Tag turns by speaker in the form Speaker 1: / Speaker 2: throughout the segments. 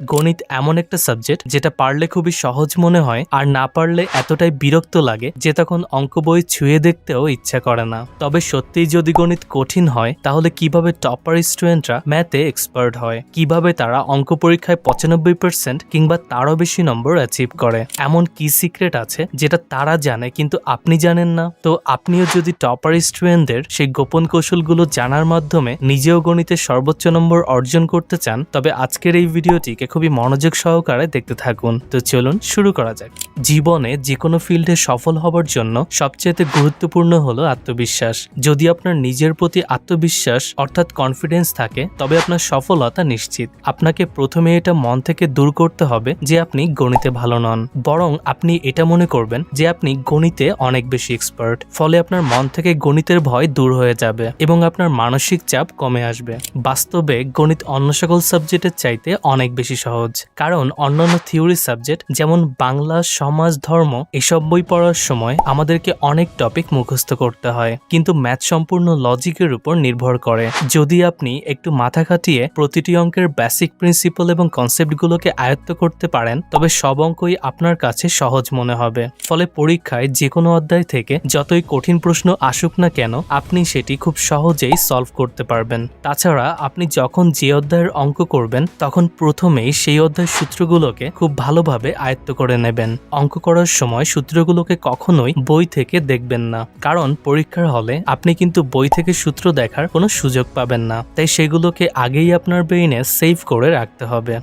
Speaker 1: গণিত এমন একটা সাবজেক্ট যেটা পারলে খুবই সহজ মনে হয় আর না পারলে এতটাই বিরক্ত লাগে যে তখন অঙ্ক বই ছুঁয়ে দেখতেও ইচ্ছা করে না। তবে সত্যিই যদি গণিত কঠিন হয় তাহলে কিভাবে টপার স্টুডেন্টরা ম্যাথে এক্সপার্ট হয়, কিভাবে তারা অঙ্ক পরীক্ষায় 95% কিংবা তারও বেশি নম্বর অ্যাচিভ করে, এমন কি সিক্রেট আছে যেটা তারা জানে কিন্তু আপনি জানেন না। তো আপনিও যদি টপার স্টুডেন্টদের সেই গোপন কৌশলগুলো জানার মাধ্যমে নিজেও গণিতে সর্বোচ্চ নম্বর অর্জন করতে চান তবে আজকের এই ভিডিওটিকে খুবই মনোযোগ সহকারে দেখতে থাকুন। তো চলুন শুরু করা যাক। জীবনে যে কোনো ফিল্ডে সফল হবার জন্য সবচেয়ে গুরুত্বপূর্ণ হলো আত্মবিশ্বাস। যদি আপনার নিজের প্রতি আত্মবিশ্বাস অর্থাৎ কনফিডেন্স থাকে তবে আপনার সফলতা নিশ্চিত। আপনাকে প্রথমে এটা মন থেকে দূর করতে হবে যে আপনি গণিতে ভালো নন, বরং আপনি এটা মনে করবেন যে আপনি গণিতে অনেক বেশি এক্সপার্ট। ফলে আপনার মন থেকে গণিতের ভয় দূর হয়ে যাবে এবং আপনার মানসিক চাপ কমে আসবে। বাস্তবে গণিত অন্য সকল সাবজেক্টের চাইতে অনেক বেশি সহজ, কারণ অন্যান্য থিওরি সাবজেক্ট যেমন বাংলা, সমাজ, ধর্ম এসব বই পড়ার সময় আমাদেরকে অনেক টপিক মুখস্থ করতে হয়, কিন্তু ম্যাথ সম্পূর্ণ লজিকের উপর নির্ভর করে। যদি আপনি একটু মাথা খাটিয়ে প্রতিটি অঙ্কের বেসিক প্রিন্সিপাল এবং কনসেপ্টগুলোকে আয়ত্ত করতে পারেন তবে সব অঙ্কই আপনার কাছে সহজ মনে হবে। ফলে পরীক্ষায় যে কোনো অধ্যায় থেকে যতই কঠিন প্রশ্ন আসুক না কেন আপনি সেটি খুব সহজেই সলভ করতে পারবেন। তাছাড়া আপনি যখন যে অধ্যায়ের অঙ্ক করবেন তখন প্রথমেই সেই অধ্যায়ের সূত্রগুলোকে খুব ভালোভাবে আয়ত্ত করে নেবেন। অঙ্ক করার সময় সূত্রগুলোকে কখনোই বই থেকে দেখবেন না, কারণ পরীক্ষার হলে আপনি কিন্তু বই থেকে সূত্র দেখার কোনো সুযোগ পাবেন না। তাই সেগুলোকে আগেই আপনার ব্রেইনে সেভ করে রাখতে হবে।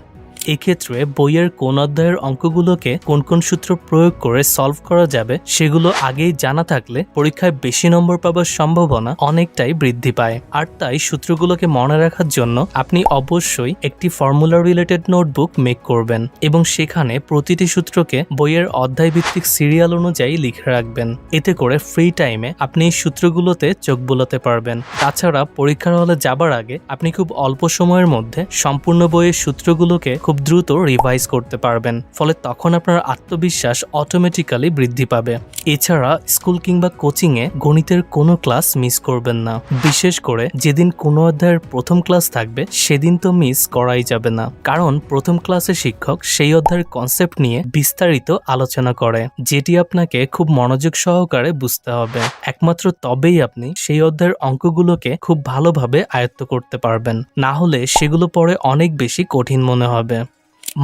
Speaker 1: এক্ষেত্রে বইয়ের কোন অধ্যায়ের অঙ্কগুলোকে কোন কোন সূত্র প্রয়োগ করে সলভ করা যাবে সেগুলো আগেই জানা থাকলে পরীক্ষায় বেশি নম্বর পাবার সম্ভাবনা অনেকটাই বৃদ্ধি পায়। আর তাই সূত্রগুলোকে মনে রাখার জন্য আপনি অবশ্যই একটি ফর্মুলা রিলেটেড নোটবুক মেক করবেন এবং সেখানে প্রতিটি সূত্রকে বইয়ের অধ্যায় ভিত্তিক সিরিয়াল অনুযায়ী লিখে রাখবেন। এতে করে ফ্রি টাইমে আপনি এই সূত্রগুলোতে চোখ বোলাতে পারবেন। তাছাড়া পরীক্ষার হলে যাবার আগে আপনি খুব অল্প সময়ের মধ্যে সম্পূর্ণ বইয়ের সূত্রগুলোকে খুব দ্রুত রিভাইজ করতে পারবেন। ফলে তখন আপনার আত্মবিশ্বাস অটোমেটিক্যালি বৃদ্ধি পাবে। এছাড়া স্কুল কিংবা কোচিংয়ে গণিতের কোনো ক্লাস মিস করবেন না। বিশেষ করে যেদিন কোনো অধ্যায়ের প্রথম ক্লাস থাকবে সেদিন তো মিস করাই যাবে না, কারণ প্রথম ক্লাসে শিক্ষক সেই অধ্যায়ের কনসেপ্ট নিয়ে বিস্তারিত আলোচনা করে, যেটি আপনাকে খুব মনোযোগ সহকারে বুঝতে হবে। একমাত্র তবেই আপনি সেই অধ্যায়ের অঙ্কগুলোকে খুব ভালোভাবে আয়ত্ত করতে পারবেন, না হলে সেগুলো পরে অনেক বেশি কঠিন মনে হবে।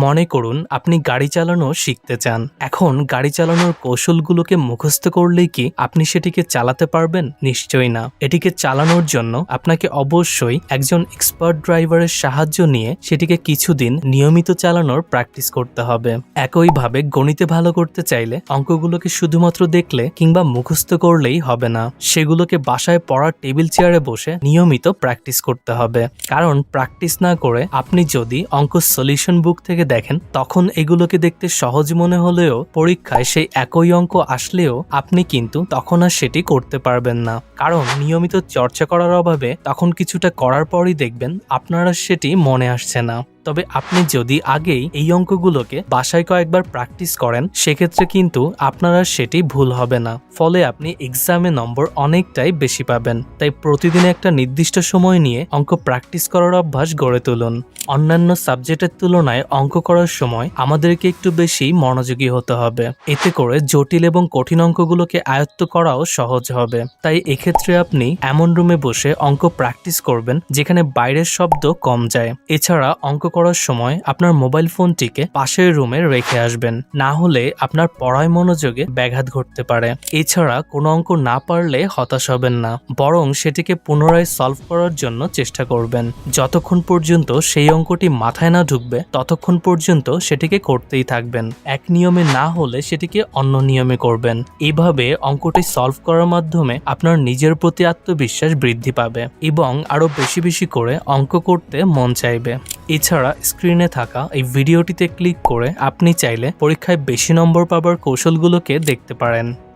Speaker 1: মনে করুন আপনি গাড়ি চালানো শিখতে চান। এখন গাড়ি চালানোর কৌশলগুলোকে মুখস্থ করলেই কি আপনি সেটিকে চালাতে পারবেন? নিশ্চয়ই না। এটিকে চালানোর জন্য আপনাকে অবশ্যই একজন এক্সপার্ট ড্রাইভারের সাহায্য নিয়ে সেটিকে কিছুদিন নিয়মিত চালানোর প্র্যাকটিস করতে হবে। একইভাবে গণিতে ভালো করতে চাইলে অঙ্কগুলোকে শুধুমাত্র দেখলে কিংবা মুখস্থ করলেই হবে না, সেগুলোকে বাসায় পড়ার টেবিল চেয়ারে বসে নিয়মিত প্র্যাকটিস করতে হবে। কারণ প্র্যাকটিস না করে আপনি যদি অঙ্ক সলিউশন বুক থেকে দেখেন তখন এগুলোকে দেখতে সহজ মনে হলেও পরীক্ষায় সেই একই অঙ্ক আসলেও আপনি কিন্তু তখন আর সেটি করতে পারবেন না, কারণ নিয়মিত চর্চা করার অভাবে তখন কিছুটা করার পরই দেখবেন আপনার আর সেটি মনে আসছে না। তবে আপনি যদি আগেই এই অঙ্কগুলোকে বাসায় কয়েকবার প্র্যাকটিস করেন সেক্ষেত্রে কিন্তু আপনার আর সেটি ভুল হবে না। ফলে আপনি এক্সামে নম্বর অনেকটাই বেশি পাবেন। তাই প্রতিদিন একটা নির্দিষ্ট সময় নিয়ে অঙ্ক প্র্যাকটিস করার অভ্যাস গড়ে তুলুন। অন্যান্য সাবজেক্টের তুলনায় অঙ্ক করার সময় আমাদেরকে একটু বেশি মনোযোগী হতে হবে, এতে করে জটিল এবং কঠিন অঙ্কগুলোকে আয়ত্ত করাও সহজ হবে। তাই এক্ষেত্রে আপনি এমন রুমে বসে অঙ্ক প্র্যাকটিস করবেন যেখানে বাইরের শব্দ কম যায়। এছাড়া অঙ্ক করার সময় আপনার মোবাইল ফোনটিকে পাশের রুমে রেখে আসবেন, না হলে আপনার পড়ায় মনোযোগে ব্যাঘাত ঘটতে পারে। এছাড়া কোনো অঙ্ক না পারলে হতাশ হবেন না, বরং সেটিকে পুনরায় সলভ করার জন্য চেষ্টা করবেন। যতক্ষণ পর্যন্ত সেই অঙ্কটি মাথায় না ঢুকবে ততক্ষণ পর্যন্ত সেটিকে করতেই থাকবেন। এক নিয়মে না হলে সেটিকে অন্য নিয়মে করবেন। এইভাবে অঙ্কটি সলভ করার মাধ্যমে আপনার নিজের প্রতি আত্মবিশ্বাস বৃদ্ধি পাবে এবং আরো বেশি বেশি করে অঙ্ক করতে মন চাইবে। এছাড়া স্ক্রিনে থাকা এই ভিডিওটিতে ক্লিক করে আপনি চাইলে পরীক্ষায় বেশি নম্বর পাবার কৌশলগুলোকে দেখতে পারেন।